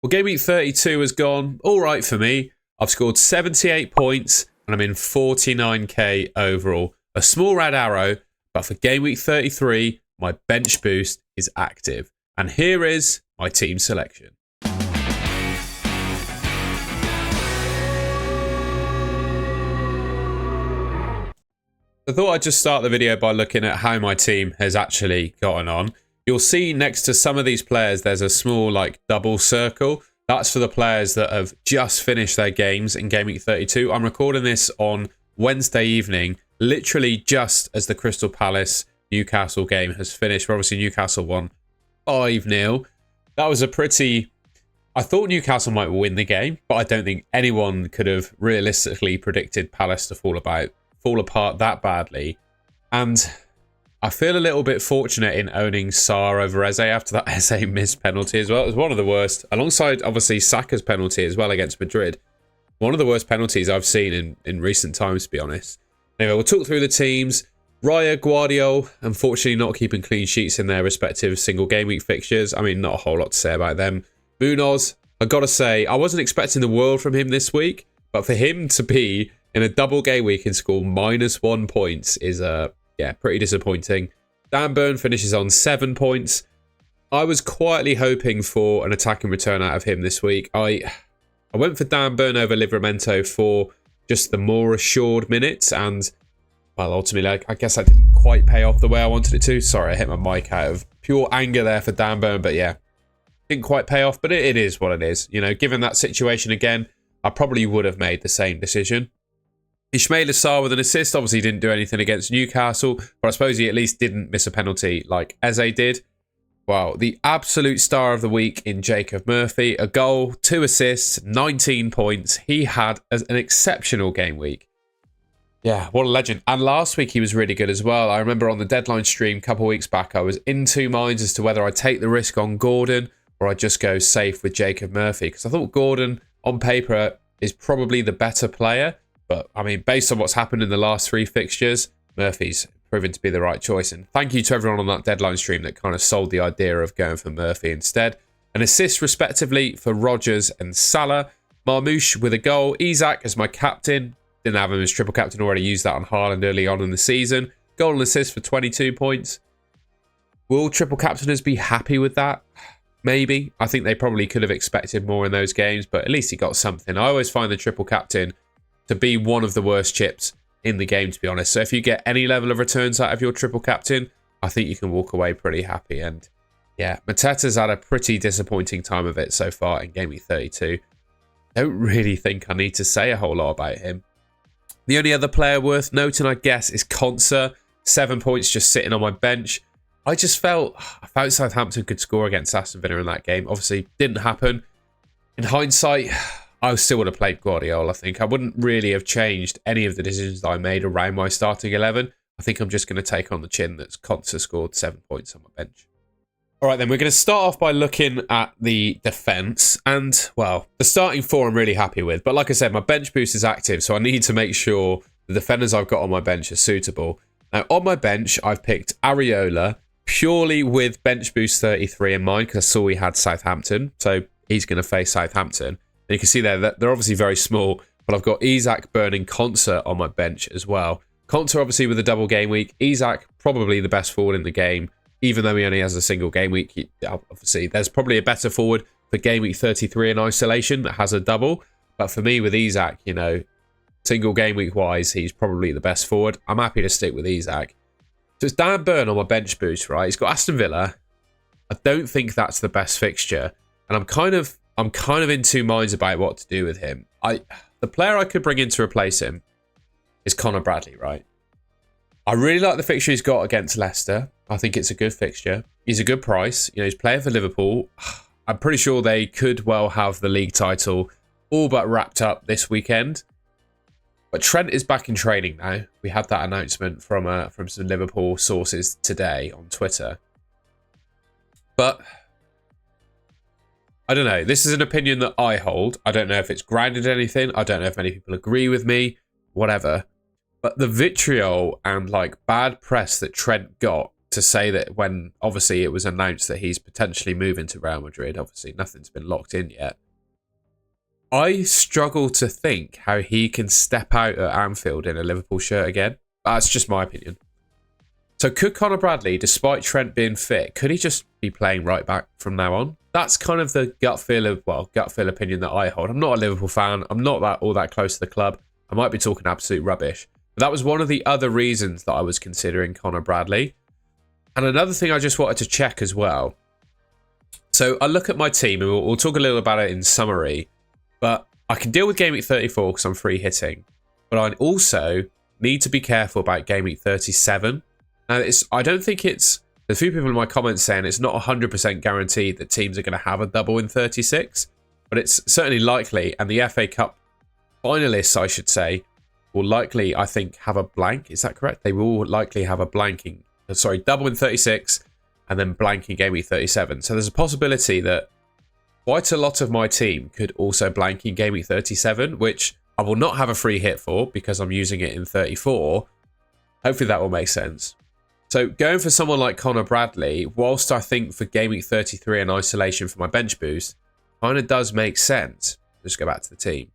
Well, game week 32 has gone all right for me. I've scored 78 points and I'm in 49k overall. A small red arrow, but for game week 33, my bench boost is active. And here is my team selection. I thought I'd just start the video by looking at how my team has actually gotten on. You'll see next to some of these players, there's a small double circle. That's for the players that have just finished their games in Game Week 32. I'm recording this on Wednesday evening, literally just as the Crystal Palace Newcastle game has finished. Obviously, Newcastle won 5-0. That was a pretty... I thought Newcastle might win the game, but I don't think anyone could have realistically predicted Palace to fall apart that badly. And I feel a little bit fortunate in owning Sarr over Eze after that Eze missed penalty as well. It was one of the worst, alongside obviously Saka's penalty as well against Madrid. One of the worst penalties I've seen in recent times, to be honest. Anyway, we'll talk through the teams. Raya, Guardiola, unfortunately not keeping clean sheets in their respective single game week fixtures. I mean, not a whole lot to say about them. Munoz, I gotta say, I wasn't expecting the world from him this week, but for him to be in a double game week and score -1 points is pretty disappointing. Dan Burn finishes on 7 points. I was quietly hoping for an attacking return out of him this week. I went for Dan Burn over Livramento for just the more assured minutes, and well, ultimately, I guess that didn't quite pay off the way I wanted it to. Sorry, I hit my mic out of pure anger there for Dan Burn, but yeah, didn't quite pay off, but it is what it is. You know, given that situation again, I probably would have made the same decision. Ismail Assar with an assist, obviously didn't do anything against Newcastle, but I suppose he at least didn't miss a penalty like Eze did. Well, the absolute star of the week in Jacob Murphy, a goal, 2 assists, 19 points. He had an exceptional game week. Yeah, what a legend. And last week he was really good as well. I remember on the deadline stream a couple of weeks back, I was in two minds as to whether I take the risk on Gordon or I just go safe with Jacob Murphy, because I thought Gordon on paper is probably the better player. But, I mean, based on what's happened in the last 3 fixtures, Murphy's proven to be the right choice. And thank you to everyone on that deadline stream that kind of sold the idea of going for Murphy instead. An assist, respectively, for Rodgers and Salah. Marmoush with a goal. Isak as my captain. Didn't have him as triple captain. Already used that on Haaland early on in the season. Goal and assist for 22 points. Will triple captainers be happy with that? Maybe. I think they probably could have expected more in those games, but at least he got something. I always find the triple captain to be one of the worst chips in the game, to be honest. So if you get any level of returns out of your triple captain, I think you can walk away pretty happy. And yeah, Mateta's had a pretty disappointing time of it so far in Game Week 32. Don't really think I need to say a whole lot about him. The only other player worth noting, I guess, is Konsa. 7 points just sitting on my bench. I thought Southampton could score against Aston Villa in that game. Obviously, didn't happen. In hindsight, I still would have played Guardiola, I think. I wouldn't really have changed any of the decisions that I made around my starting 11. I think I'm just going to take on the chin that Konsa scored 7 points on my bench. All right, then, we're going to start off by looking at the defence. And, well, the starting 4 I'm really happy with. But like I said, my bench boost is active, so I need to make sure the defenders I've got on my bench are suitable. Now, on my bench, I've picked Areola purely with bench boost 33 in mind, because I saw he had Southampton. So he's going to face Southampton. And you can see there that they're obviously very small, but I've got Isak, Burning, Konsa on my bench as well. Konsa obviously with a double game week. Isak probably the best forward in the game, even though he only has a single game week. Obviously, there's probably a better forward for game week 33 in isolation that has a double. But for me with Isak, you know, single game week wise, he's probably the best forward. I'm happy to stick with Isak. So it's Dan Burn on my bench boost, right? He's got Aston Villa. I don't think that's the best fixture. And I'm kind of in two minds about what to do with him. The player I could bring in to replace him is Connor Bradley, right? I really like the fixture he's got against Leicester. I think it's a good fixture. He's a good price. You know, he's playing for Liverpool. I'm pretty sure they could well have the league title all but wrapped up this weekend. But Trent is back in training now. We had that announcement from some Liverpool sources today on Twitter. But I don't know. This is an opinion that I hold. I don't know if it's grounded in anything. I don't know if many people agree with me. Whatever. But the vitriol and bad press that Trent got to say that when obviously it was announced that he's potentially moving to Real Madrid, obviously nothing's been locked in yet. I struggle to think how he can step out at Anfield in a Liverpool shirt again. That's just my opinion. So could Conor Bradley, despite Trent being fit, could he just be playing right back from now on? That's kind of the gut feel opinion that I hold. I'm not a Liverpool fan. I'm not all that close to the club. I might be talking absolute rubbish. But that was one of the other reasons that I was considering Conor Bradley. And another thing I just wanted to check as well. So I look at my team, and we'll talk a little about it in summary. But I can deal with Game Week 34 because I'm free hitting. But I also need to be careful about Game Week 37. Now, I don't think it's... There's a few people in my comments saying it's not 100% guaranteed that teams are going to have a double in 36. But it's certainly likely. And the FA Cup finalists, I should say, will likely, I think, have a blank. Is that correct? They will likely have a blanking. Sorry, double in 36 and then blank in Game Week 37. So there's a possibility that quite a lot of my team could also blank in Game Week 37, which I will not have a free hit for because I'm using it in 34. Hopefully that will make sense. So going for someone like Conor Bradley, whilst I think for Game Week 33 in isolation for my bench boost, kind of does make sense. Let's go back to the team.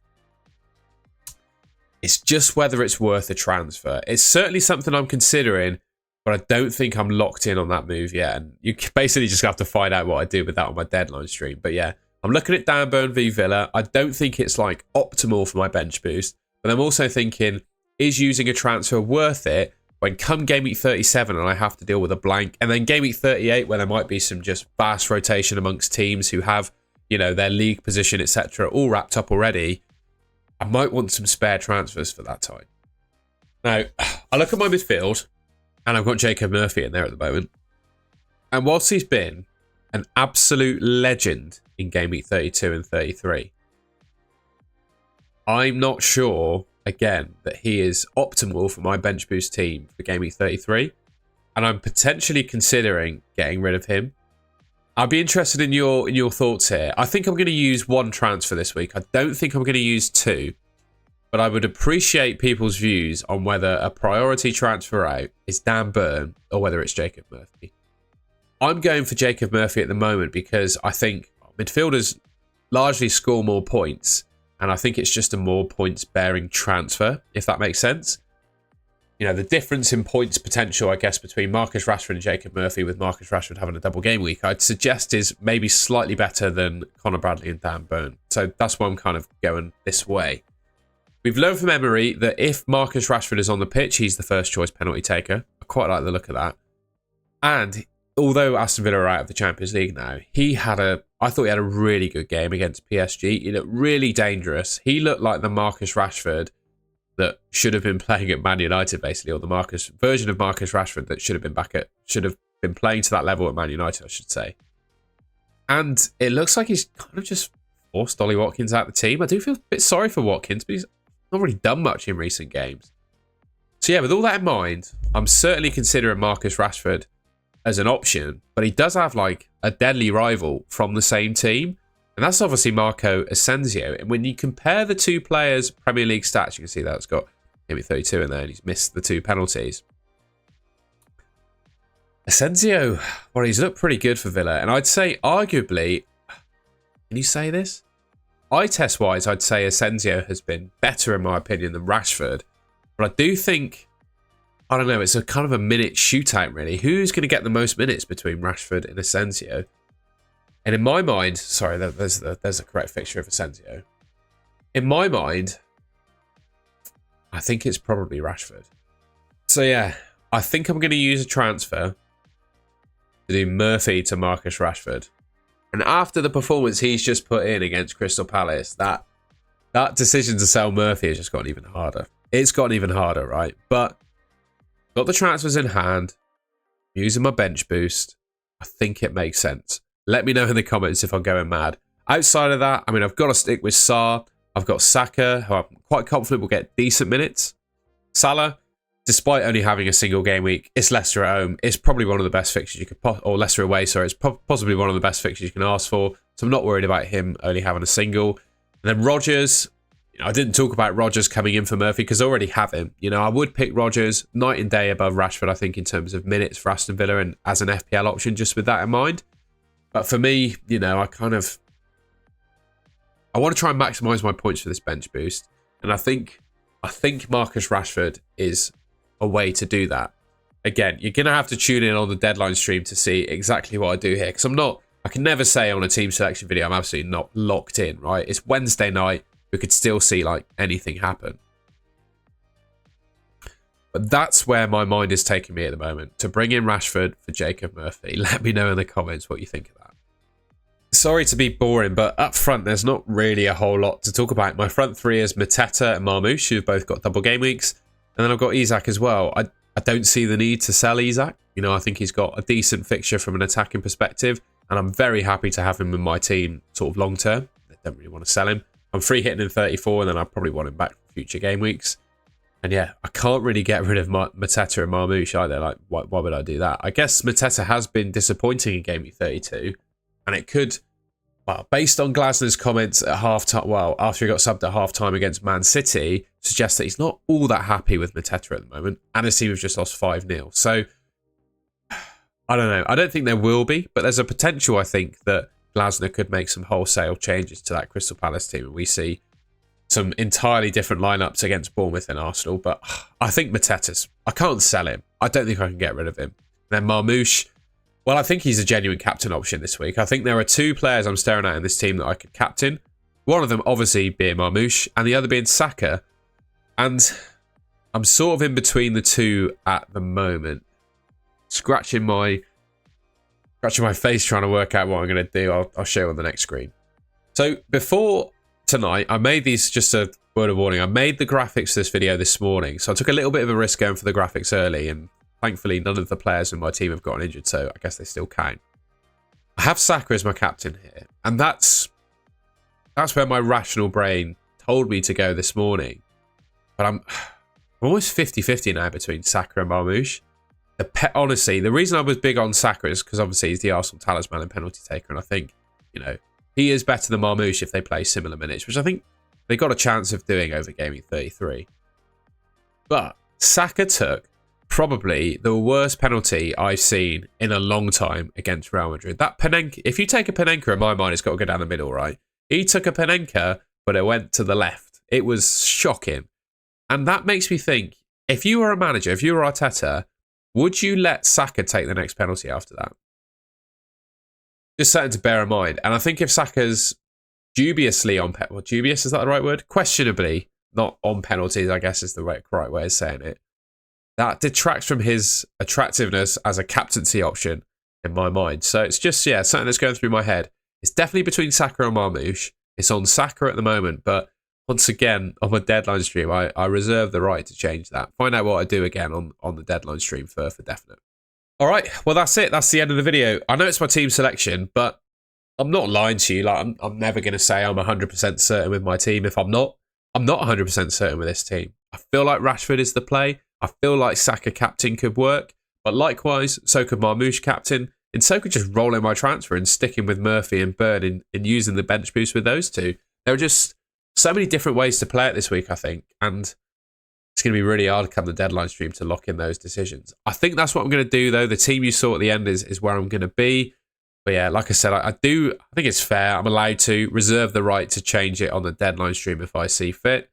It's just whether it's worth a transfer. It's certainly something I'm considering, but I don't think I'm locked in on that move yet. And you basically just have to find out what I do with that on my deadline stream. But yeah, I'm looking at Dan Burn v Villa. I don't think it's like optimal for my bench boost, but I'm also thinking, is using a transfer worth it when come Game Week 37 and I have to deal with a blank, and then Game Week 38 where there might be some just vast rotation amongst teams who have, you know, their league position, etc., all wrapped up already. I might want some spare transfers for that time. Now, I look at my midfield, and I've got Jacob Murphy in there at the moment. And whilst he's been an absolute legend in Game Week 32 and 33, I'm not sure, again, that he is optimal for my bench boost team for Game Week 33. And I'm potentially considering getting rid of him. I'd be interested in your thoughts here. I think I'm going to use one transfer this week. I don't think I'm going to use two. But I would appreciate people's views on whether a priority transfer out is Dan Burn or whether it's Jacob Murphy. I'm going for Jacob Murphy at the moment because I think midfielders largely score more points. And I think it's just a more points-bearing transfer, if that makes sense. You know, the difference in points potential, I guess, between Marcus Rashford and Jacob Murphy, with Marcus Rashford having a double game week, I'd suggest is maybe slightly better than Conor Bradley and Dan Burn. So that's why I'm kind of going this way. We've learned from Emery that if Marcus Rashford is on the pitch, he's the first choice penalty taker. I quite like the look of that. And although Aston Villa are out of the Champions League now, I thought he had a really good game against PSG. He looked really dangerous. He looked like the Marcus Rashford that should have been playing at Man United, basically, or the version of Marcus Rashford that should have been playing to that level at Man United, I should say. And it looks like he's kind of just forced Ollie Watkins out of the team. I do feel a bit sorry for Watkins, but he's not really done much in recent games. So yeah, with all that in mind, I'm certainly considering Marcus Rashford as an option, but he does have like a deadly rival from the same team, and that's obviously Marco Asensio. And when you compare the two players' Premier League stats, you can see that it's got maybe 32 in there, and he's missed the two penalties. Asensio, well, he's looked pretty good for Villa, and I'd say arguably, can you say this? Eye test wise, I'd say Asensio has been better in my opinion than Rashford, but I do think, I don't know, it's a kind of a minute shootout really. Who's going to get the most minutes between Rashford and Asensio? And in my mind, sorry, there's a correct fixture of Asensio. In my mind, I think it's probably Rashford. So yeah, I think I'm going to use a transfer to do Murphy to Marcus Rashford. And after the performance he's just put in against Crystal Palace, that decision to sell Murphy has just gotten even harder. It's gotten even harder, right? But got the transfers in hand, using my bench boost. I think it makes sense. Let me know in the comments if I'm going mad. Outside of that, I mean, I've got to stick with Sarr. I've got Saka, who I'm quite confident will get decent minutes. Salah, despite only having a single game week, it's Leicester at home. It's probably one of the best fixtures you could, or Leicester away, sorry. It's possibly one of the best fixtures you can ask for. So I'm not worried about him only having a single. And then Rodgers, I didn't talk about Rodgers coming in for Murphy because I already have him. You know, I would pick Rodgers night and day above Rashford, I think, in terms of minutes for Aston Villa and as an FPL option, just with that in mind. But for me, you know, I want to try and maximise my points for this bench boost. And I think Marcus Rashford is a way to do that. Again, you're going to have to tune in on the deadline stream to see exactly what I do here. Because I can never say on a team selection video I'm absolutely not locked in, right? It's Wednesday night. We could still see like anything happen. But that's where my mind is taking me at the moment. To bring in Rashford for Jacob Murphy. Let me know in the comments what you think of that. Sorry to be boring, but up front, there's not really a whole lot to talk about. My front three is Mateta and Marmoush, who've both got double game weeks. And then I've got Isak as well. I don't see the need to sell Isak. You know, I think he's got a decent fixture from an attacking perspective. And I'm very happy to have him in my team sort of long term. I don't really want to sell him. I'm free hitting in 34, and then I probably want him back for future game weeks. And yeah, I can't really get rid of Mateta and Marmoush either. Like, why would I do that? I guess Mateta has been disappointing in game week 32. And it could, well, based on Glasner's comments at half-time, well, after he got subbed at half-time against Man City, suggests that he's not all that happy with Mateta at the moment. And his team have just lost 5-0. So, I don't know. I don't think there will be, but there's a potential, I think, that Glasner could make some wholesale changes to that Crystal Palace team. And we see some entirely different lineups against Bournemouth and Arsenal. But I think Mateta's, I can't sell him. I don't think I can get rid of him. Then Marmoush, well, I think he's a genuine captain option this week. I think there are two players I'm staring at in this team that I could captain. One of them obviously being Marmoush and the other being Saka. And I'm sort of in between the two at the moment. Scratching my face trying to work out what I'm going to do. I'll show you on the next screen. So before tonight, I made these, just a word of warning, I made the graphics for this video this morning. So I took a little bit of a risk going for the graphics early, and thankfully none of the players in my team have gotten injured, so I guess they still count. I have Saka as my captain here, and that's where my rational brain told me to go this morning. But I'm almost 50-50 now between Saka and Marmoush. Honestly, the reason I was big on Saka is because obviously he's the Arsenal talisman and penalty taker, and I think, you know, he is better than Marmoush if they play similar minutes, which I think they got a chance of doing over Gaming 33. But Saka took probably the worst penalty I've seen in a long time against Real Madrid. That Panenka, if you take a Panenka, in my mind, it's got to go down the middle, right? He took a Panenka, but it went to the left. It was shocking. And that makes me think, if you were a manager, if you were Arteta, would you let Saka take the next penalty after that? Just something to bear in mind. And I think if Saka's dubiously on... Well, dubious, is that the right word? Questionably not on penalties, I guess is the right way of saying it. That detracts from his attractiveness as a captaincy option in my mind. So it's just, yeah, something that's going through my head. It's definitely between Saka and Marmoush. It's on Saka at the moment, but once again, on my deadline stream, I reserve the right to change that. Find out what I do again on the deadline stream for definite. All right, well, that's it. That's the end of the video. I know it's my team selection, but I'm not lying to you. Like, I'm never going to say I'm 100% certain with my team if I'm not. I'm not 100% certain with this team. I feel like Rashford is the play. I feel like Saka captain could work. But likewise, so could Marmoush captain. And so could just rolling my transfer and sticking with Murphy and Burn and using the bench boost with those two. There are just so many different ways to play it this week, I think. And it's going to be really hard come the deadline stream to lock in those decisions. I think that's what I'm going to do, though. The team you saw at the end is where I'm going to be. But yeah, like I said, I think it's fair. I'm allowed to reserve the right to change it on the deadline stream if I see fit.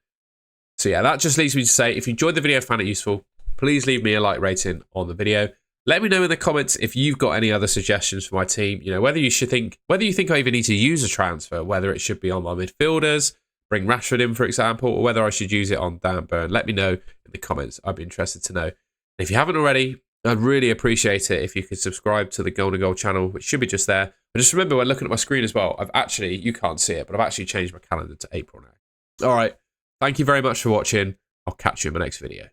So yeah, that just leaves me to say, if you enjoyed the video, found it useful, please leave me a like rating on the video. Let me know in the comments if you've got any other suggestions for my team. You know, whether you think I even need to use a transfer, whether it should be on my midfielders, bring Rashford in, for example, or whether I should use it on Dan Burn. Let me know in the comments. I'd be interested to know. And if you haven't already, I'd really appreciate it if you could subscribe to the Golden Goal channel, which should be just there. But just remember, when looking at my screen as well, you can't see it, but I've actually changed my calendar to April now. All right. Thank you very much for watching. I'll catch you in my next video.